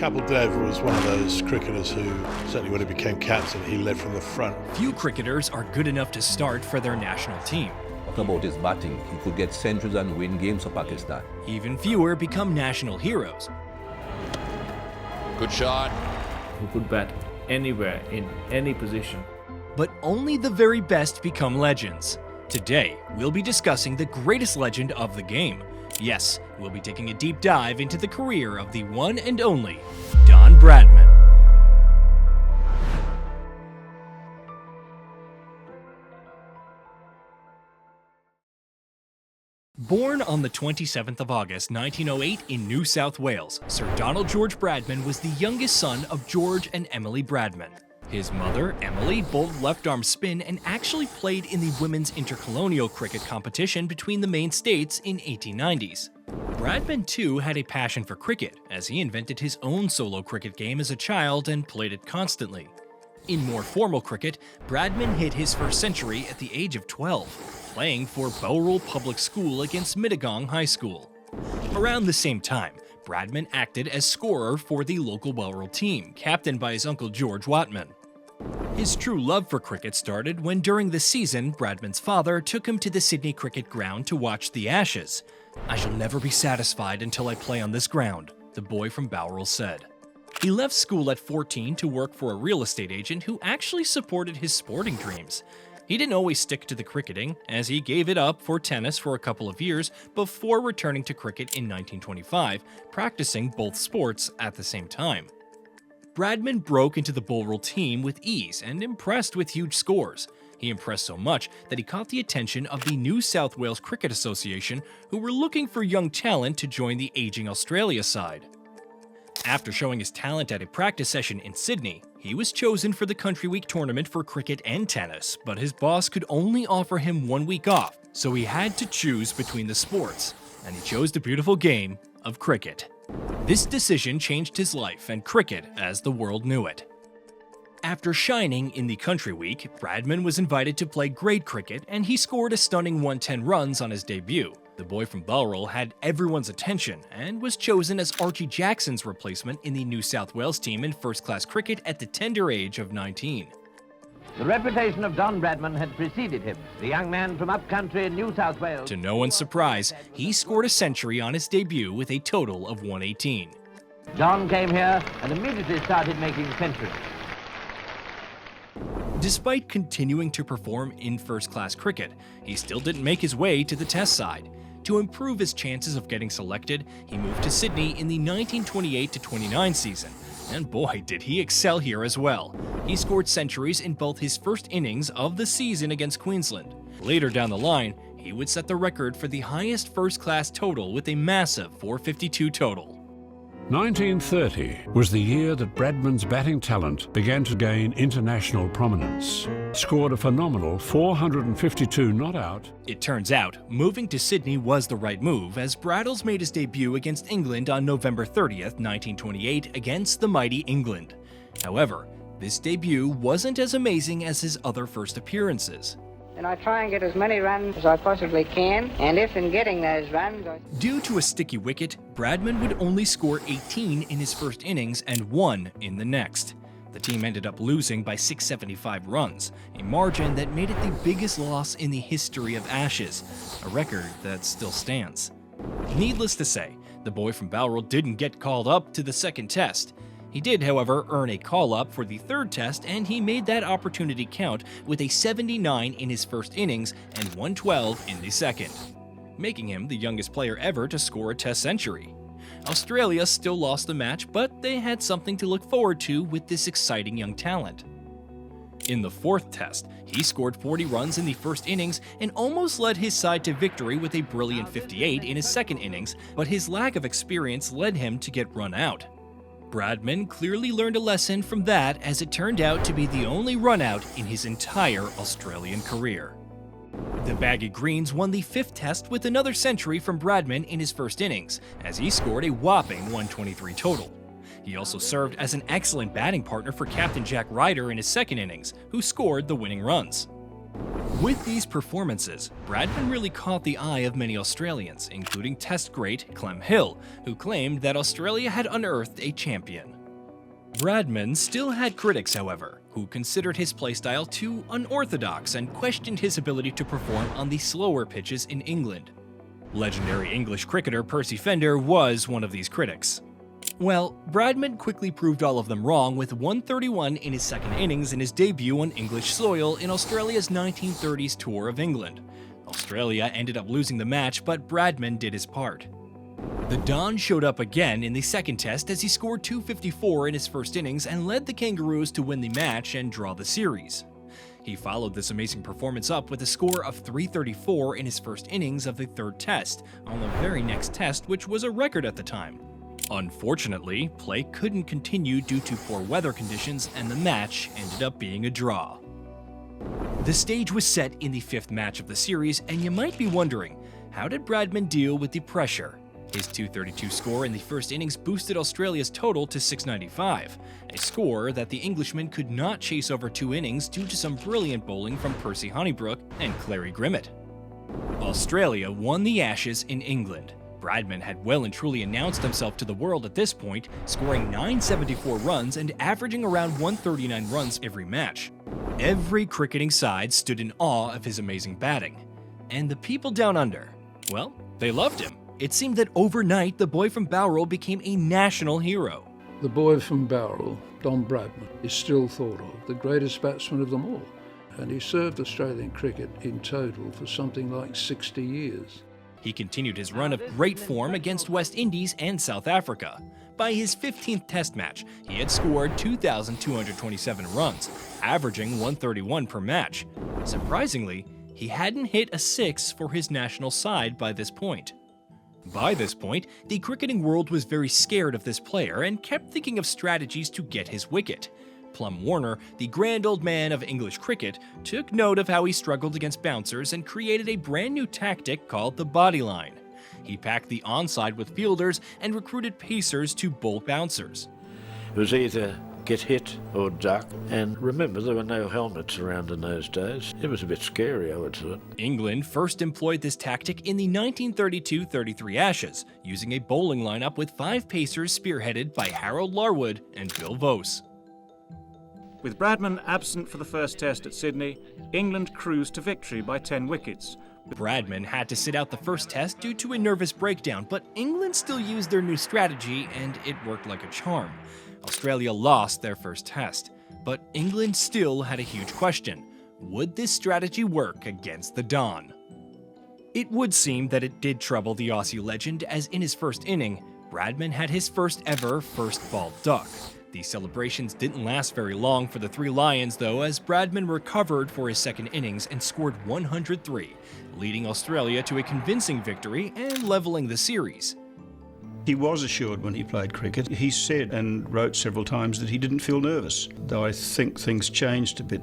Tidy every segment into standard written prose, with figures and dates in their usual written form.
Kapil Dev was one of those cricketers who, certainly when he became captain, he led from the front. Few cricketers are good enough to start for their national team. Talk about his batting, he could get centuries and win games for Pakistan. Even fewer become national heroes. Good shot. Who could bat anywhere, in any position. But only the very best become legends. Today, we'll be discussing the greatest legend of the game. Yes, we'll be taking a deep dive into the career of the one and only Don Bradman. Born on the 27th of August 1908 in New South Wales, Sir Donald George Bradman was the youngest son of George and Emily Bradman. His mother, Emily, bowled left-arm spin and actually played in the women's intercolonial cricket competition between the main states in 1890s. Bradman, too, had a passion for cricket, as he invented his own solo cricket game as a child and played it constantly. In more formal cricket, Bradman hit his first century at the age of 12, playing for Bowral Public School against Mittagong High School. Around the same time, Bradman acted as scorer for the local Bowral team, captained by his uncle George Watman. His true love for cricket started when during the season, Bradman's father took him to the Sydney Cricket Ground to watch the Ashes. "I shall never be satisfied until I play on this ground," the boy from Bowral said. He left school at 14 to work for a real estate agent who actually supported his sporting dreams. He didn't always stick to the cricketing, as he gave it up for tennis for a couple of years before returning to cricket in 1925, practicing both sports at the same time. Bradman broke into the Bowral team with ease and impressed with huge scores. He impressed so much that he caught the attention of the New South Wales Cricket Association, who were looking for young talent to join the aging Australia side. After showing his talent at a practice session in Sydney, he was chosen for the Country Week tournament for cricket and tennis, but his boss could only offer him 1 week off, so he had to choose between the sports, and he chose the beautiful game of cricket. This decision changed his life and cricket as the world knew it. After shining in the Country Week, Bradman was invited to play grade cricket, and he scored a stunning 110 runs on his debut. The boy from Bowral had everyone's attention and was chosen as Archie Jackson's replacement in the New South Wales team in first-class cricket at the tender age of 19. The reputation of Don Bradman had preceded him, the young man from upcountry in New South Wales. To no one's surprise, he scored a century on his debut with a total of 118. Don came here and immediately started making centuries. Despite continuing to perform in first-class cricket, he still didn't make his way to the Test side. To improve his chances of getting selected, he moved to Sydney in the 1928-29 season, and boy did he excel here as well. He scored centuries in both his first innings of the season against Queensland. Later down the line, he would set the record for the highest first-class total with a massive 452 total. 1930 was the year that Bradman's batting talent began to gain international prominence. Scored a phenomenal 452 not out. It turns out, moving to Sydney was the right move, as Braddles made his debut against England on November 30th, 1928 against the mighty England. However, this debut wasn't as amazing as his other first appearances. And I try and get as many runs as I possibly can, and if in getting those runs... Due to a sticky wicket, Bradman would only score 18 in his first innings and 1 in the next. The team ended up losing by 675 runs, a margin that made it the biggest loss in the history of Ashes, a record that still stands. Needless to say, the boy from Bowral didn't get called up to the second test. He did, however, earn a call-up for the third test, and he made that opportunity count with a 79 in his first innings and 112 in the second, making him the youngest player ever to score a test century. Australia still lost the match, but they had something to look forward to with this exciting young talent. In the fourth test, he scored 40 runs in the first innings and almost led his side to victory with a brilliant 58 in his second innings, but his lack of experience led him to get run out. Bradman clearly learned a lesson from that, as it turned out to be the only run-out in his entire Australian career. The Baggy Greens won the fifth test with another century from Bradman in his first innings, as he scored a whopping 123 total. He also served as an excellent batting partner for Captain Jack Ryder in his second innings, who scored the winning runs. With these performances, Bradman really caught the eye of many Australians, including Test great Clem Hill, who claimed that Australia had unearthed a champion. Bradman still had critics, however, who considered his playstyle too unorthodox and questioned his ability to perform on the slower pitches in England. Legendary English cricketer Percy Fender was one of these critics. Well, Bradman quickly proved all of them wrong with 131 in his second innings in his debut on English soil in Australia's 1930s tour of England. Australia ended up losing the match, but Bradman did his part. The Don showed up again in the second test as he scored 254 in his first innings and led the Kangaroos to win the match and draw the series. He followed this amazing performance up with a score of 334 in his first innings of the third test, on the very next test, which was a record at the time. Unfortunately, play couldn't continue due to poor weather conditions, and the match ended up being a draw. The stage was set in the fifth match of the series, and you might be wondering, how did Bradman deal with the pressure? His 232 score in the first innings boosted Australia's total to 695, a score that the Englishman could not chase over 2 innings due to some brilliant bowling from Percy Honeybrook and Clary Grimmett. Australia won the Ashes in England. Bradman had well and truly announced himself to the world at this point, scoring 974 runs and averaging around 139 runs every match. Every cricketing side stood in awe of his amazing batting. And the people down under, well, they loved him. It seemed that overnight the boy from Bowral became a national hero. The boy from Bowral, Don Bradman, is still thought of the greatest batsman of them all. And he served Australian cricket in total for something like 60 years. He continued his run of great form against West Indies and South Africa. By his 15th test match, he had scored 2,227 runs, averaging 131 per match. Surprisingly, he hadn't hit a 6 for his national side by this point. By this point, the cricketing world was very scared of this player and kept thinking of strategies to get his wicket. Plum Warner, the grand old man of English cricket, took note of how he struggled against bouncers and created a brand new tactic called the bodyline. He packed the onside with fielders and recruited pacers to bowl bouncers. It was either get hit or duck, and remember there were no helmets around in those days. It was a bit scary, I would say. England first employed this tactic in the 1932-33 Ashes, using a bowling lineup with 5 pacers spearheaded by Harold Larwood and Bill Vose. With Bradman absent for the first test at Sydney, England cruised to victory by 10 wickets. Bradman had to sit out the first test due to a nervous breakdown, but England still used their new strategy and it worked like a charm. Australia lost their first test, but England still had a huge question. Would this strategy work against the Don? It would seem that it did trouble the Aussie legend, as in his first inning, Bradman had his first ever first ball duck. These celebrations didn't last very long for the Three Lions though, as Bradman recovered for his second innings and scored 103, leading Australia to a convincing victory and leveling the series. He was assured when he played cricket. He said and wrote several times that he didn't feel nervous, though I think things changed a bit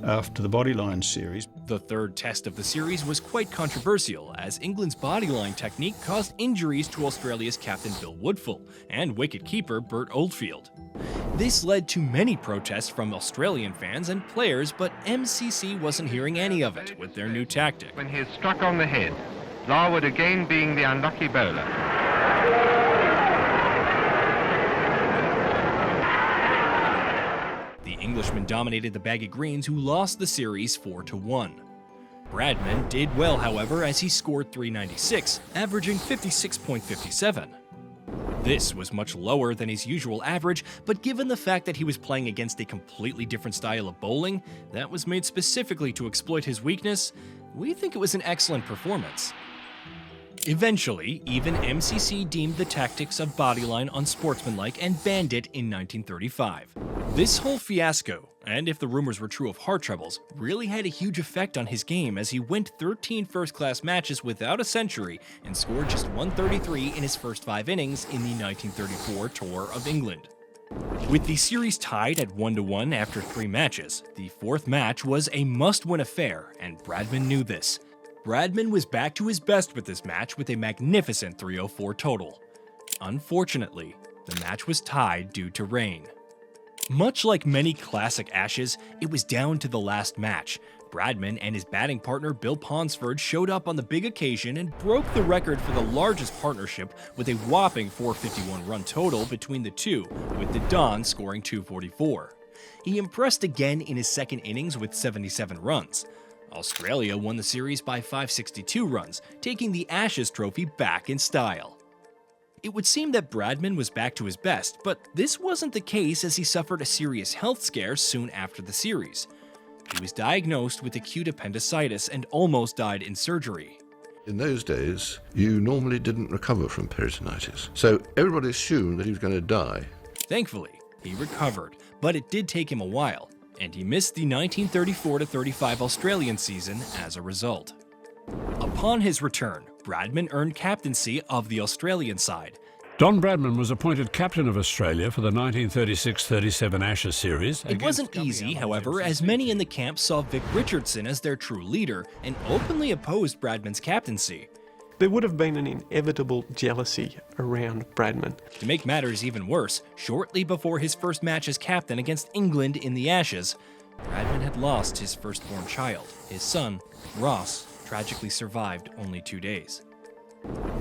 after the bodyline series. The third test of the series was quite controversial, as England's bodyline technique caused injuries to Australia's captain Bill Woodfull and wicket-keeper Bert Oldfield. This led to many protests from Australian fans and players, but MCC wasn't hearing any of it with their new tactic. When he is struck on the head, Larwood again being the unlucky bowler. The Englishman dominated the Baggy Greens, who lost the series 4-1. Bradman did well, however, as he scored 396, averaging 56.57. This was much lower than his usual average, but given the fact that he was playing against a completely different style of bowling that was made specifically to exploit his weakness, we think it was an excellent performance. Eventually, even MCC deemed the tactics of bodyline unsportsmanlike and banned it in 1935. This whole fiasco, and if the rumors were true of heart troubles, really had a huge effect on his game, as he went 13 first-class matches without a century and scored just 133 in his first 5 innings in the 1934 Tour of England. With the series tied at 1-1 after 3 matches, the 4th match was a must-win affair, and Bradman knew this. Bradman was back to his best with this match with a magnificent 304 total. Unfortunately, the match was tied due to rain. Much like many classic Ashes, it was down to the last match. Bradman and his batting partner Bill Ponsford showed up on the big occasion and broke the record for the largest partnership with a whopping 451 run total between the two, with the Don scoring 244. He impressed again in his second innings with 77 runs. Australia won the series by 562 runs, taking the Ashes trophy back in style. It would seem that Bradman was back to his best, but this wasn't the case as he suffered a serious health scare soon after the series. He was diagnosed with acute appendicitis and almost died in surgery. In those days, you normally didn't recover from peritonitis, so everybody assumed that he was going to die. Thankfully, he recovered, but it did take him a while, and he missed the 1934-35 Australian season as a result. Upon his return, Bradman earned captaincy of the Australian side. Don Bradman was appointed captain of Australia for the 1936-37 Ashes series. It wasn't easy, however, as many in the camp saw Vic Richardson as their true leader and openly opposed Bradman's captaincy. There would have been an inevitable jealousy around Bradman. To make matters even worse, shortly before his first match as captain against England in the Ashes, Bradman had lost his firstborn child. His son, Ross, tragically survived only 2 days.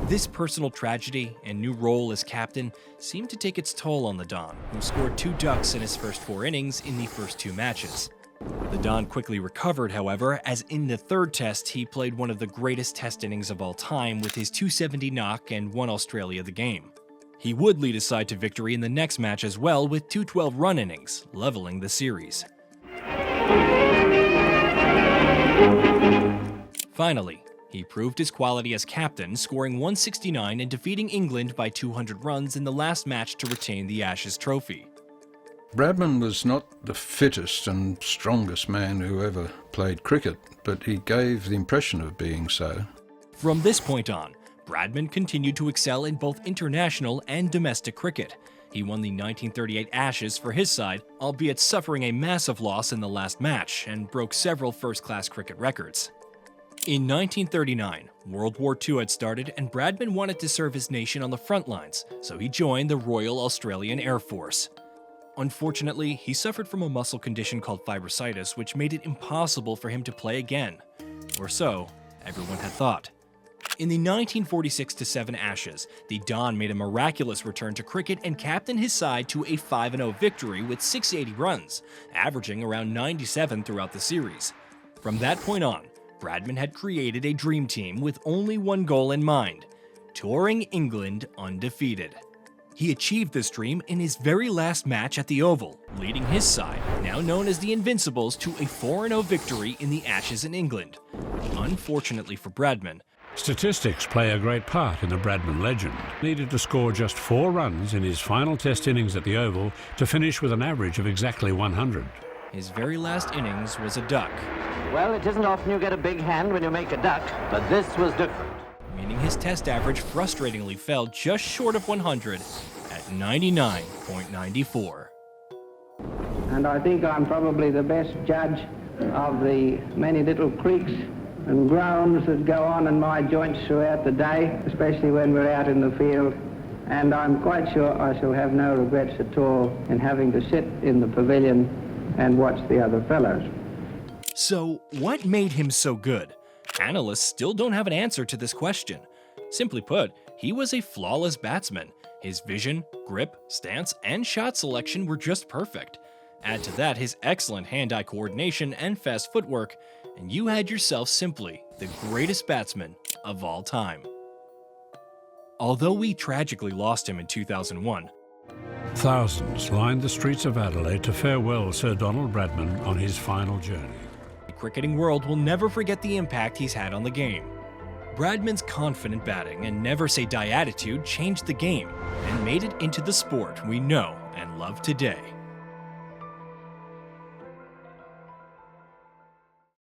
This personal tragedy and new role as captain seemed to take its toll on the Don, who scored 2 ducks in his first 4 innings in the first 2 matches. The Don quickly recovered, however, as in the third test he played one of the greatest test innings of all time with his 270 knock and won Australia the game. He would lead his side to victory in the next match as well with 2 12-run innings, leveling the series. Finally, he proved his quality as captain, scoring 169 and defeating England by 200 runs in the last match to retain the Ashes trophy. Bradman was not the fittest and strongest man who ever played cricket, but he gave the impression of being so. From this point on, Bradman continued to excel in both international and domestic cricket. He won the 1938 Ashes for his side, albeit suffering a massive loss in the last match, and broke several first-class cricket records. In 1939, World War II had started and Bradman wanted to serve his nation on the front lines, so he joined the Royal Australian Air Force. Unfortunately, he suffered from a muscle condition called fibrositis, which made it impossible for him to play again. Or so, everyone had thought. In the 1946-7 Ashes, the Don made a miraculous return to cricket and captained his side to a 5-0 victory with 680 runs, averaging around 97 throughout the series. From that point on, Bradman had created a dream team with only one goal in mind: touring England undefeated. He achieved this dream in his very last match at the Oval, leading his side, now known as the Invincibles, to a 4-0 victory in the Ashes in England. Unfortunately for Bradman, statistics play a great part in the Bradman legend. He needed to score just 4 runs in his final test innings at the Oval to finish with an average of exactly 100. His very last innings was a duck. Well, it isn't often you get a big hand when you make a duck, but this was different. Meaning his test average frustratingly fell just short of 100 at 99.94. And I think I'm probably the best judge of the many little creaks and groans that go on in my joints throughout the day, especially when we're out in the field. And I'm quite sure I shall have no regrets at all in having to sit in the pavilion and watch the other fellows. So, what made him so good? Analysts still don't have an answer to this question. Simply put, he was a flawless batsman. His vision, grip, stance, and shot selection were just perfect. Add to that his excellent hand-eye coordination and fast footwork, and you had yourself simply the greatest batsman of all time. Although we tragically lost him in 2001, thousands lined the streets of Adelaide to farewell Sir Donald Bradman on his final journey. The cricketing world will never forget the impact he's had on the game. Bradman's confident batting and never-say-die attitude changed the game and made it into the sport we know and love today.